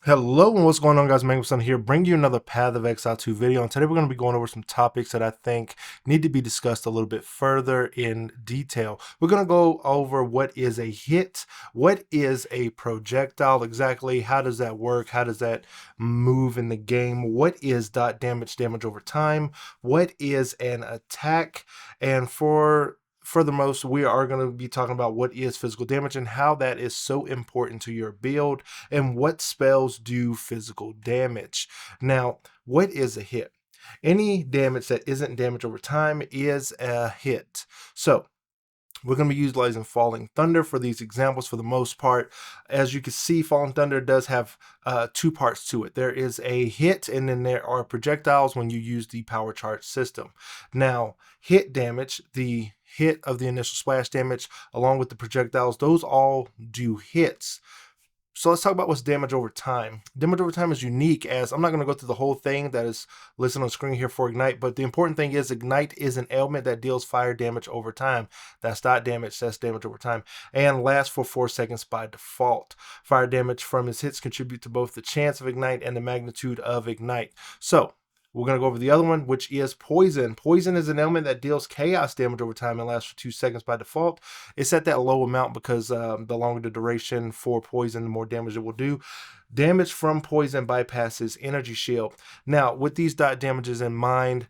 Hello and what's going on, guys? Mangoson here, bringing you another Path of Exile 2 video. And today we're going to be going over some topics that I think need to be discussed a little bit further in detail. We're going to go over what is a hit, what is a projectile exactly, how does that work, how does that move in the game, what is dot damage over time, what is an attack, and furthermost, we are going to be talking about what is physical damage and how that is so important to your build and what spells do physical damage. Now, what is a hit? Any damage that isn't damage over time is a hit. So, we're going to be utilizing Falling Thunder for these examples for the most part. As you can see, Falling Thunder does have two parts to it. There is a hit, and then there are projectiles when you use the power charge system. Now, hit damage, the hit of the initial splash damage, along with the projectiles, those all do hits. So let's talk about what's damage over time. Damage over time is unique, as I'm not going to go through the whole thing that is listed on the screen here for Ignite, but the important thing is Ignite is an ailment that deals fire damage over time. That's dot damage, that's damage over time, and lasts for 4 seconds by default. Fire damage from its hits contribute to both the chance of Ignite and the magnitude of Ignite. So, we're going to go over the other one, which is Poison. Poison is an element that deals chaos damage over time and lasts for 2 seconds by default. It's at that low amount because the longer the duration for Poison, the more damage it will do. Damage from Poison bypasses Energy Shield. Now, with these dot damages in mind,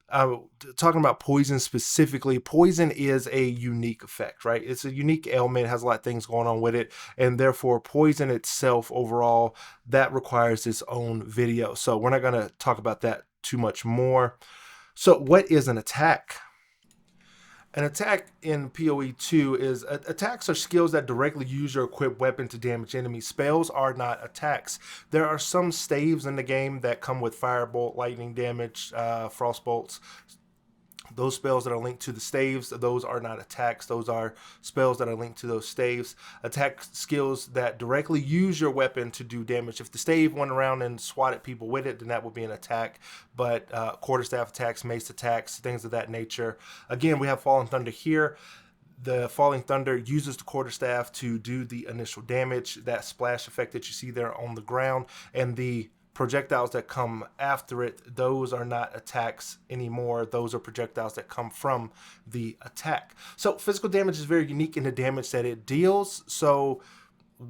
talking about Poison specifically, Poison is a unique effect, right? It's a unique ailment, has a lot of things going on with it, and therefore Poison itself overall, that requires its own video. So we're not going to talk about that too much more. So what is an attack? An attack in PoE 2 is attacks are skills that directly use your equipped weapon to damage enemies. Spells are not attacks. There are some staves in the game that come with firebolt, lightning damage, frostbolts. Those spells that are linked to the staves, those are not attacks. Those are spells that are linked to those staves. Attack skills that directly use your weapon to do damage. If the stave went around and swatted people with it, then that would be an attack. But quarterstaff attacks, mace attacks, things of that nature. Again, we have Falling Thunder here. The Falling Thunder uses the quarterstaff to do the initial damage, that splash effect that you see there on the ground, and the projectiles that come after it, those are not attacks anymore. Those are projectiles that come from the attack. So physical damage is very unique in the damage that it deals. So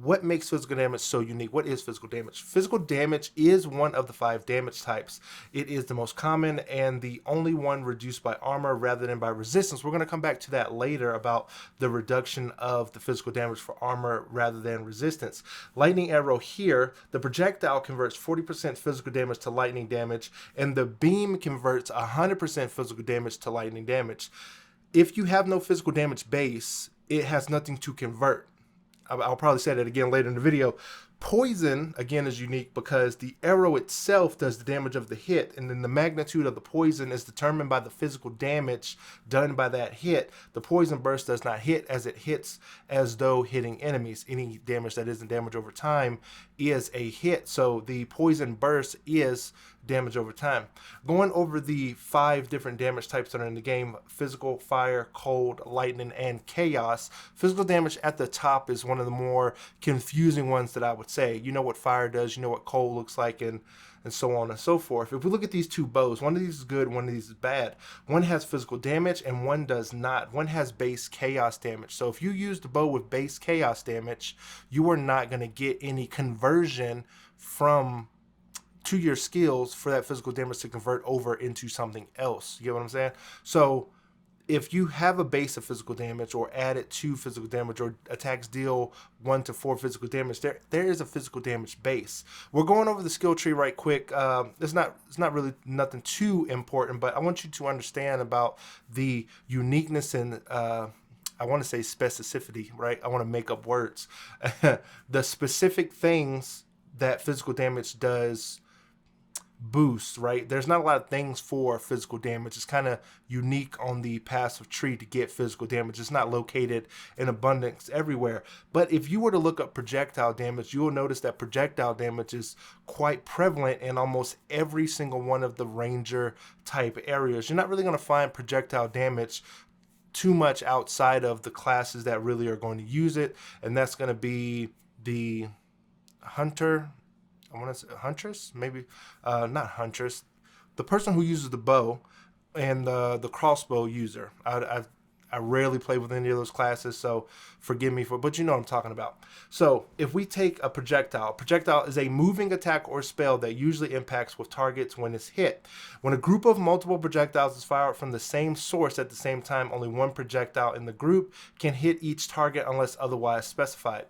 what makes physical damage so unique? What is physical damage? Physical damage is one of the 5 damage types. It is the most common and the only one reduced by armor rather than by resistance. We're going to come back to that later about the reduction of the physical damage for armor rather than resistance. Lightning arrow here, the projectile converts 40% physical damage to lightning damage, and the beam converts 100% physical damage to lightning damage. If you have no physical damage base, it has nothing to convert. I'll probably say that again later in the video. Poison, again, is unique because the arrow itself does the damage of the hit, and then the magnitude of the poison is determined by the physical damage done by that hit. The poison burst does not hit, as it hits as though hitting enemies. Any damage that isn't damage over time is a hit, so the poison burst is damage over time. Going over the 5 different damage types that are in the game: physical, fire, cold, lightning, and chaos. Physical damage at the top is one of the more confusing ones that I would say. You know what fire does, you know what cold looks like, and so on and so forth. If we look at these 2 bows, one of these is good, one of these is bad. One has physical damage and one does not. One has base chaos damage. So if you use the bow with base chaos damage, you are not going to get any conversion from to your skills for that physical damage to convert over into something else. You get what I'm saying? So if you have a base of physical damage or add it to physical damage, or attacks deal 1 to 4 physical damage, there is a physical damage base. We're going over the skill tree right quick. It's not really nothing too important, but I want you to understand about the uniqueness and I want to say specificity, right? I want to make up words. The specific things that physical damage does boost, right? There's not a lot of things for physical damage. It's kind of unique on the passive tree to get physical damage. It's not located in abundance everywhere. But if you were to look up projectile damage, you will notice that projectile damage is quite prevalent in almost every single one of the ranger type areas. You're not really going to find projectile damage too much outside of the classes that really are going to use it, and that's going to be the hunter. I want to say huntress, maybe, not huntress, the person who uses the bow and the crossbow user. I rarely play with any of those classes, so forgive me for, but you know what I'm talking about. So if we take a projectile is a moving attack or spell that usually impacts with targets when it's hit. When a group of multiple projectiles is fired from the same source at the same time, only one projectile in the group can hit each target unless otherwise specified.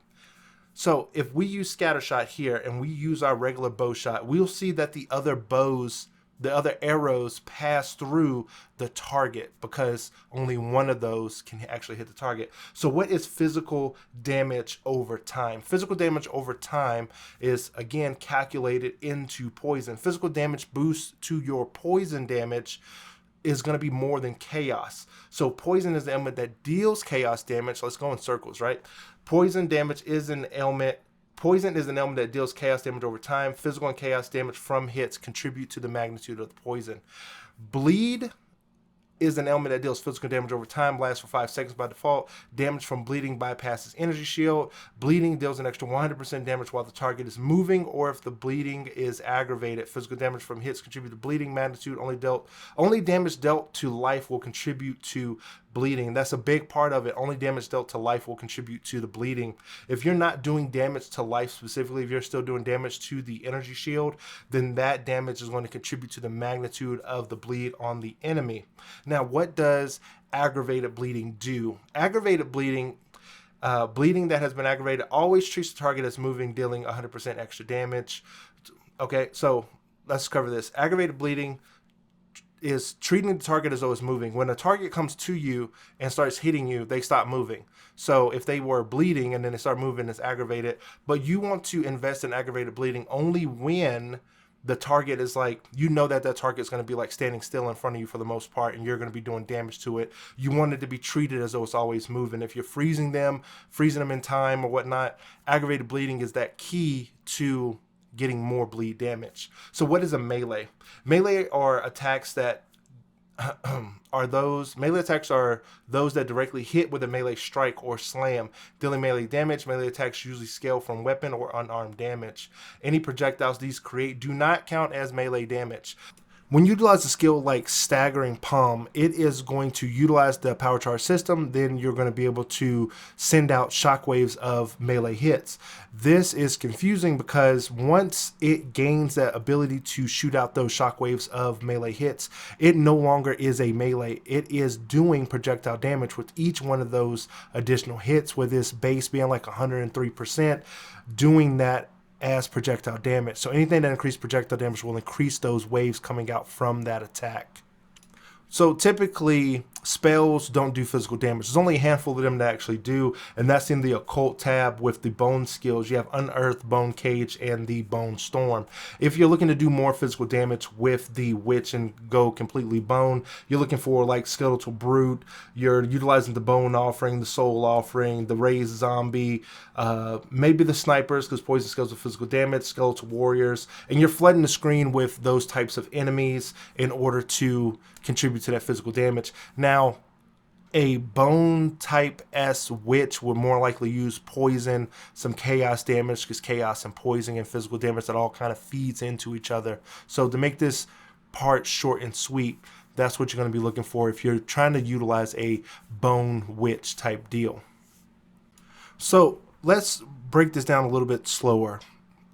So if we use scattershot here and we use our regular bow shot, we'll see that the other arrows pass through the target because only one of those can actually hit the target. So what is physical damage over time? Physical damage over time is, again, calculated into poison. Physical damage boost to your poison damage is going to be more than chaos. So poison is the element that deals chaos damage. Let's go in circles, right? Poison damage is an ailment. Poison is an element that deals chaos damage over time. Physical and chaos damage from hits contribute to the magnitude of the poison. Bleed is an element that deals physical damage over time, lasts for 5 seconds by default. Damage from bleeding bypasses energy shield. Bleeding deals an extra 100% damage while the target is moving, or if the bleeding is aggravated. Physical damage from hits contribute to bleeding magnitude. Only damage dealt to life will contribute to bleeding. That's a big part of it. Only damage dealt to life will contribute to the bleeding. If you're not doing damage to life specifically, if you're still doing damage to the energy shield, then that damage is going to contribute to the magnitude of the bleed on the enemy. Now, what does aggravated bleeding do? Aggravated bleeding, bleeding that has been aggravated, always treats the target as moving, dealing 100% extra damage. Okay, so let's cover this. Aggravated bleeding is treating the target as though it's moving. When a target comes to you and starts hitting you, they stop moving. So if they were bleeding and then they start moving, it's aggravated. But you want to invest in aggravated bleeding only when the target is like, you know that target is going to be like standing still in front of you for the most part, and you're going to be doing damage to it. You want it to be treated as though it's always moving. If you're freezing them in time or whatnot, aggravated bleeding is that key to getting more bleed damage. So what is a melee? Melee are attacks that melee attacks are those that directly hit with a melee strike or slam, dealing melee damage. Melee attacks usually scale from weapon or unarmed damage. Any projectiles these create do not count as melee damage. When you utilize a skill like Staggering Palm, it is going to utilize the power charge system. Then you're going to be able to send out shockwaves of melee hits. This is confusing because once it gains that ability to shoot out those shockwaves of melee hits, it no longer is a melee. It is doing projectile damage with each one of those additional hits, with this base being like 103%, doing that as projectile damage. So anything that increases projectile damage will increase those waves coming out from that attack. So typically spells don't do physical damage. There's only a handful of them that actually do, and that's in the occult tab with the bone skills. You have Unearth, Bone Cage, and the Bone Storm. If you're looking to do more physical damage with the Witch and go completely bone, you're looking for like Skeletal Brute, you're utilizing the Bone Offering, the Soul Offering, the Raised Zombie, maybe the Snipers, because poison skills are physical damage, Skeletal Warriors, and you're flooding the screen with those types of enemies in order to contribute to that physical damage. Now, a bone type S witch would more likely use poison, some chaos damage, because chaos and poison and physical damage, that all kind of feeds into each other. So to make this part short and sweet, that's what you're going to be looking for if you're trying to utilize a bone witch type deal. So let's break this down a little bit slower.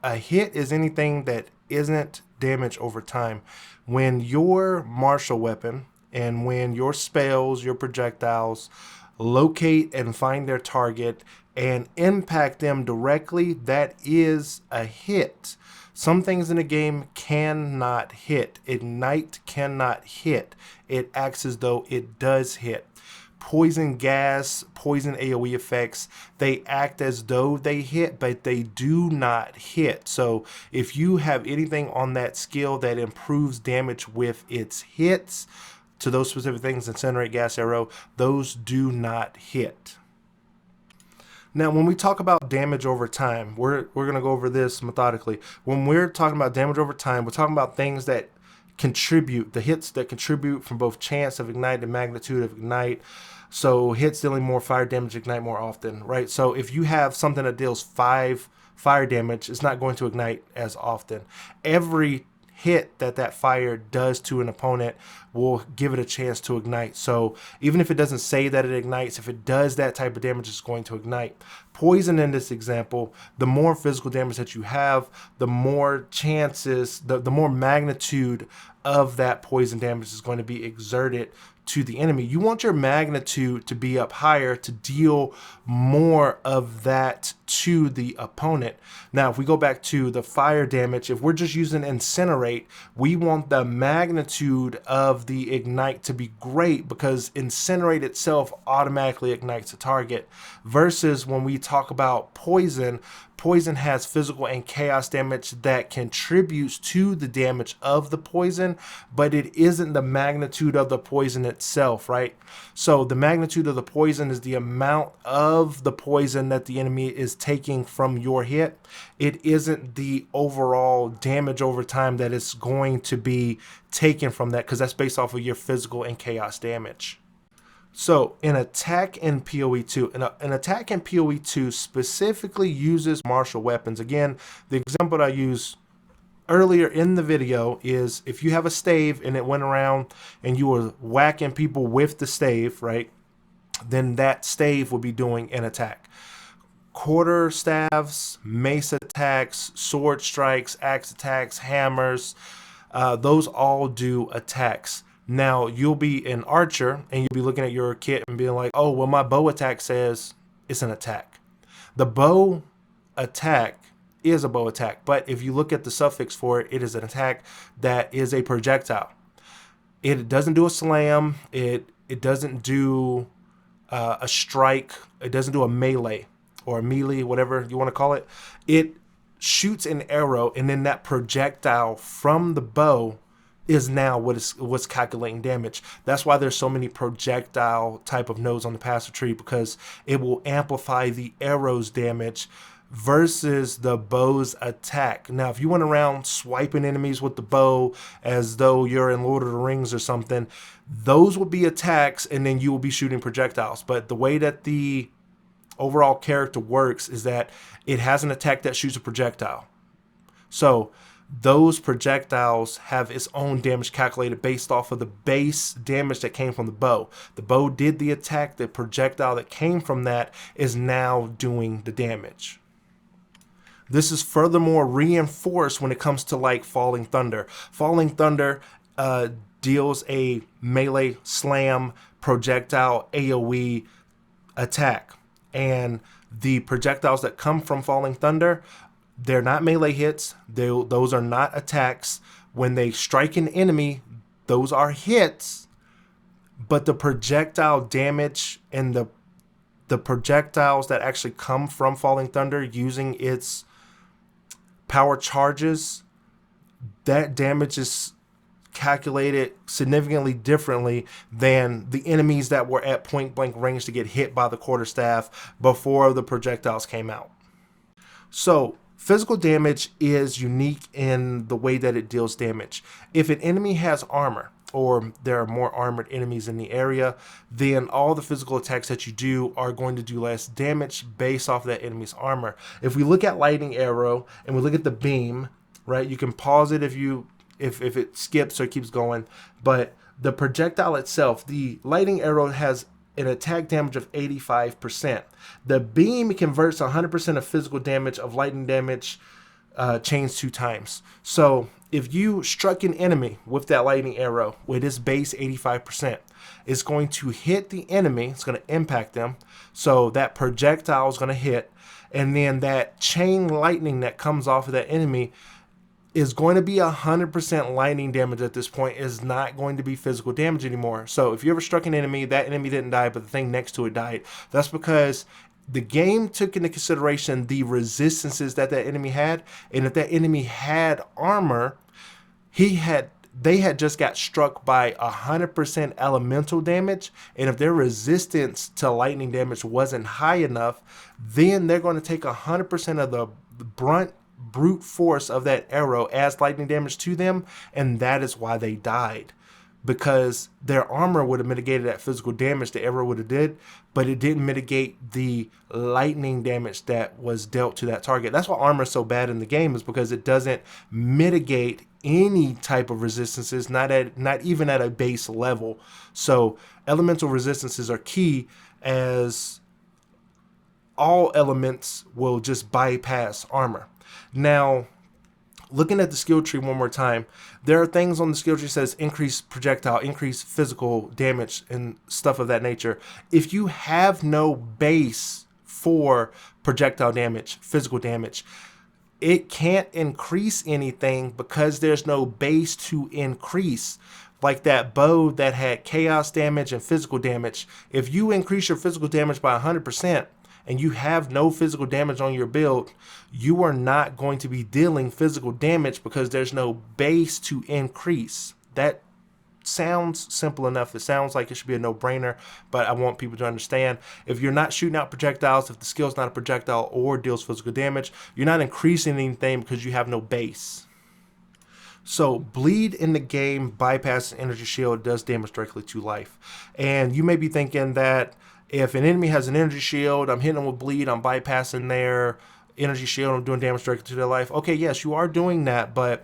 A hit is anything that isn't damage over time. When your martial weapon and when your spells, your projectiles locate and find their target and impact them directly, that is a hit. Some things in the game cannot hit. Ignite cannot hit. It acts as though it does hit. Poison gas, poison AoE effects, they act as though they hit, but they do not hit. So if you have anything on that skill that improves damage with its hits to those specific things, Incinerate, Gas Arrow, those do not hit. Now, when we talk about damage over time, we're going to go over this methodically. When we're talking about damage over time, we're talking about things that contribute, the hits that contribute from both chance of ignite and magnitude of ignite. So hits dealing more fire damage ignite more often, right? So if you have something that deals 5 fire damage, it's not going to ignite as often. Every hit that fire does to an opponent will give it a chance to ignite. So even if it doesn't say that it ignites, if it does that type of damage, it's going to ignite. Poison in this example, the more physical damage that you have, the more chances, the more magnitude of that poison damage is going to be exerted to the enemy. You want your magnitude to be up higher to deal more of that to the opponent. Now, if we go back to the fire damage, if we're just using incinerate, we want the magnitude of the ignite to be great because incinerate itself automatically ignites a target. Versus when we talk about poison, poison has physical and chaos damage that contributes to the damage of the poison, but it isn't the magnitude of the poison itself, right? So the magnitude of the poison is the amount of the poison that the enemy is taking from your hit. It isn't the overall damage over time that is going to be taken from that, because that's based off of your physical and chaos damage. So an attack in PoE 2, an attack in PoE 2 specifically uses martial weapons. Again, the example that I used earlier in the video is if you have a stave and it went around and you were whacking people with the stave, right? Then that stave will be doing an attack. Quarter staves, mace attacks, sword strikes, axe attacks, hammers, those all do attacks. Now, you'll be an archer and you'll be looking at your kit and being like, oh, well, my bow attack says it's an attack. The bow attack is a bow attack, but if you look at the suffix for it, it is an attack that is a projectile. It doesn't do a slam. It doesn't do a strike. It doesn't do a melee or a melee, whatever you want to call it. It shoots an arrow, and then that projectile from the bow is now what's calculating damage. That's why there's so many projectile type of nodes on the passive tree, because it will amplify the arrow's damage versus the bow's attack. Now, if you went around swiping enemies with the bow as though you're in Lord of the Rings or something, those would be attacks, and then you will be shooting projectiles. But the way that the overall character works is that it has an attack that shoots a projectile. So those projectiles have its own damage calculated based off of the base damage that came from the bow. The bow did the attack. The projectile that came from that is now doing the damage. This is furthermore reinforced when it comes to like Falling Thunder. Falling Thunder deals a melee slam projectile AoE attack. And the projectiles that come from Falling Thunder, they're not melee hits. Those are not attacks. When they strike an enemy, those are hits. But the projectile damage and the projectiles that actually come from Falling Thunder using its power charges, that damage is calculated significantly differently than the enemies that were at point blank range to get hit by the quarterstaff before the projectiles came out. So physical damage is unique in the way that it deals damage. If an enemy has armor, or there are more armored enemies in the area, then all the physical attacks that you do are going to do less damage based off of that enemy's armor. If we look at lightning arrow and we look at the beam, right, you can pause it if it skips or keeps going, but the projectile itself, the lightning arrow has an attack damage of 85%. The beam converts 100% of physical damage of lightning damage changed 2 times. So if you struck an enemy with that lightning arrow with its base 85%, it's going to hit the enemy, it's going to impact them. So that projectile is going to hit, and then that chain lightning that comes off of that enemy is going to be 100% lightning damage at this point. Is not going to be physical damage anymore. So if you ever struck an enemy, that enemy didn't die, but the thing next to it died. That's because the game took into consideration the resistances that enemy had, and if that enemy had armor, they had just got struck by 100% elemental damage, and if their resistance to lightning damage wasn't high enough, then they're going to take 100% of the brute force of that arrow as lightning damage to them, and that is why they died. because their armor would have mitigated that physical damage that Ever would have did, but it didn't mitigate the lightning damage that was dealt to that target. That's why armor is so bad in the game, is because it doesn't mitigate any type of resistances, not even at a base level. So elemental resistances are key, as all elements will just bypass armor. Now, looking at the skill tree one more time, there are things on the skill tree that says increase projectile, increase physical damage, and stuff of that nature. If you have no base for projectile damage, physical damage, it can't increase anything because there's no base to increase. Like that bow that had chaos damage and physical damage, if you increase your physical damage by 100%, and you have no physical damage on your build, you are not going to be dealing physical damage because there's no base to increase. That sounds simple enough. It sounds like it should be a no-brainer, but I want people to understand, if you're not shooting out projectiles, if the skill's not a projectile or deals physical damage, you're not increasing anything because you have no base. So bleed in the game bypasses energy shield, does damage directly to life. And you may be thinking that if an enemy has an energy shield, I'm hitting them with bleed, I'm bypassing their energy shield, I'm doing damage directly to their life. Okay, yes, you are doing that, but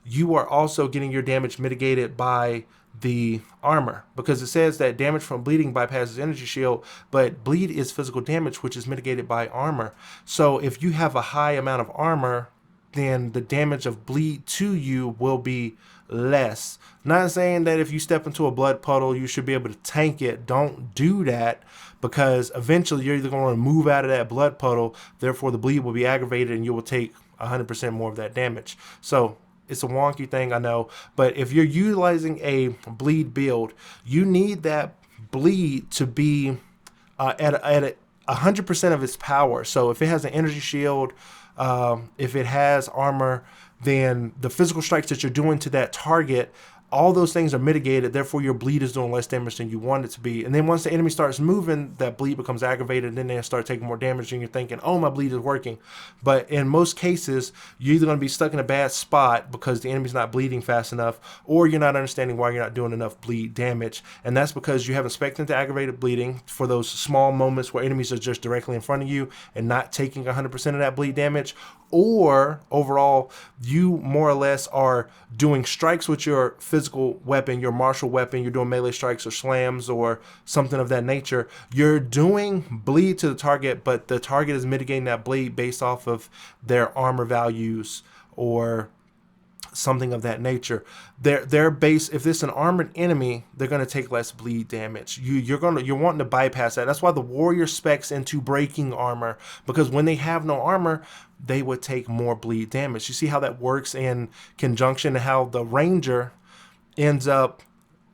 you are also getting your damage mitigated by the armor, because it says that damage from bleeding bypasses energy shield, but bleed is physical damage, which is mitigated by armor. So if you have a high amount of armor, then the damage of bleed to you will be less. Not saying that if you step into a blood puddle, you should be able to tank it. Don't do that, because eventually you're either going to move out of that blood puddle, therefore the bleed will be aggravated and you will take 100% more of that damage. So it's a wonky thing, I know, but if you're utilizing a bleed build, you need that bleed to be at 100% of its power. So if it has an energy shield, if it has armor, then the physical strikes that you're doing to that target, all those things are mitigated, therefore your bleed is doing less damage than you want it to be. And then once the enemy starts moving, that bleed becomes aggravated, and then they start taking more damage, and you're thinking, oh, my bleed is working. But in most cases, you're either going to be stuck in a bad spot because the enemy's not bleeding fast enough, or you're not understanding why you're not doing enough bleed damage. And that's because you haven't spec'd into aggravated bleeding for those small moments where enemies are just directly in front of you and not taking 100% of that bleed damage, or overall, you more or less are doing strikes with your physical weapon, your martial weapon, you're doing melee strikes or slams or something of that nature. You're doing bleed to the target, but the target is mitigating that bleed based off of their armor values or something of that nature. Their base, if it's an armored enemy, they're going to take less bleed damage. You're wanting to bypass that. That's why the warrior specs into breaking armor, because when they have no armor, they would take more bleed damage. You see how that works in conjunction, and how the ranger ends up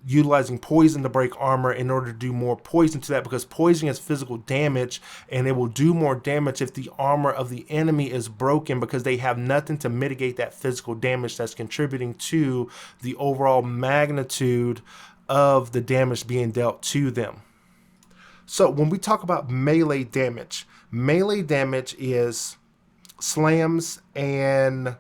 utilizing poison to break armor in order to do more poison to that, because poison is physical damage, and it will do more damage if the armor of the enemy is broken, because they have nothing to mitigate that physical damage that's contributing to the overall magnitude of the damage being dealt to them. So when we talk about melee damage is slams and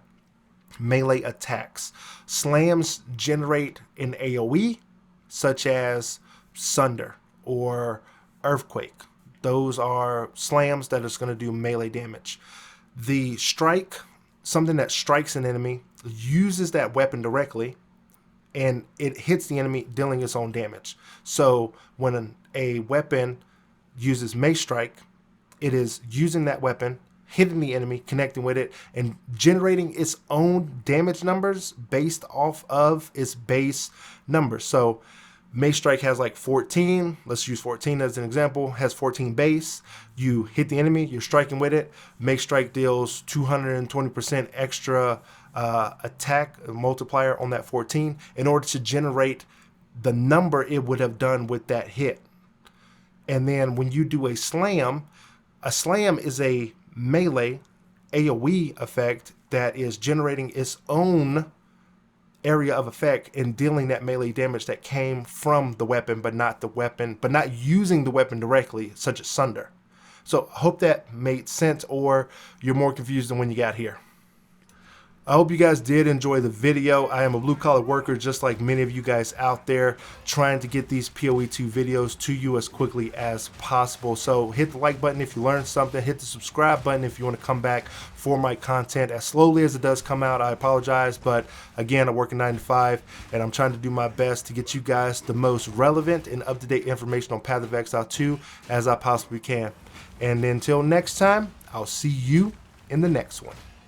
melee attacks. Slams generate an AoE, such as Sunder or Earthquake. Those are slams that is going to do melee damage. The strike, something that strikes an enemy, uses that weapon directly, and it hits the enemy, dealing its own damage. So when a weapon uses Mace Strike, it is using that weapon, hitting the enemy, connecting with it, and generating its own damage numbers based off of its base numbers. So Mace Strike has like 14. Let's use 14 as an example. Has 14 base. You hit the enemy, you're striking with it. Mace Strike deals 220% extra attack multiplier on that 14 in order to generate the number it would have done with that hit. And then when you do a slam is a melee AoE effect that is generating its own area of effect and dealing that melee damage that came from the weapon, but not using the weapon directly, such as Sunder. So I hope that made sense, or you're more confused than when you got here. I hope you guys did enjoy the video. I am a blue collar worker just like many of you guys out there, trying to get these PoE2 videos to you as quickly as possible. So hit the like button if you learned something, hit the subscribe button if you want to come back for my content as slowly as it does come out. I apologize, but again, I work a 9 to 5 and I'm trying to do my best to get you guys the most relevant and up-to-date information on Path of Exile 2 as I possibly can. And until next time, I'll see you in the next one.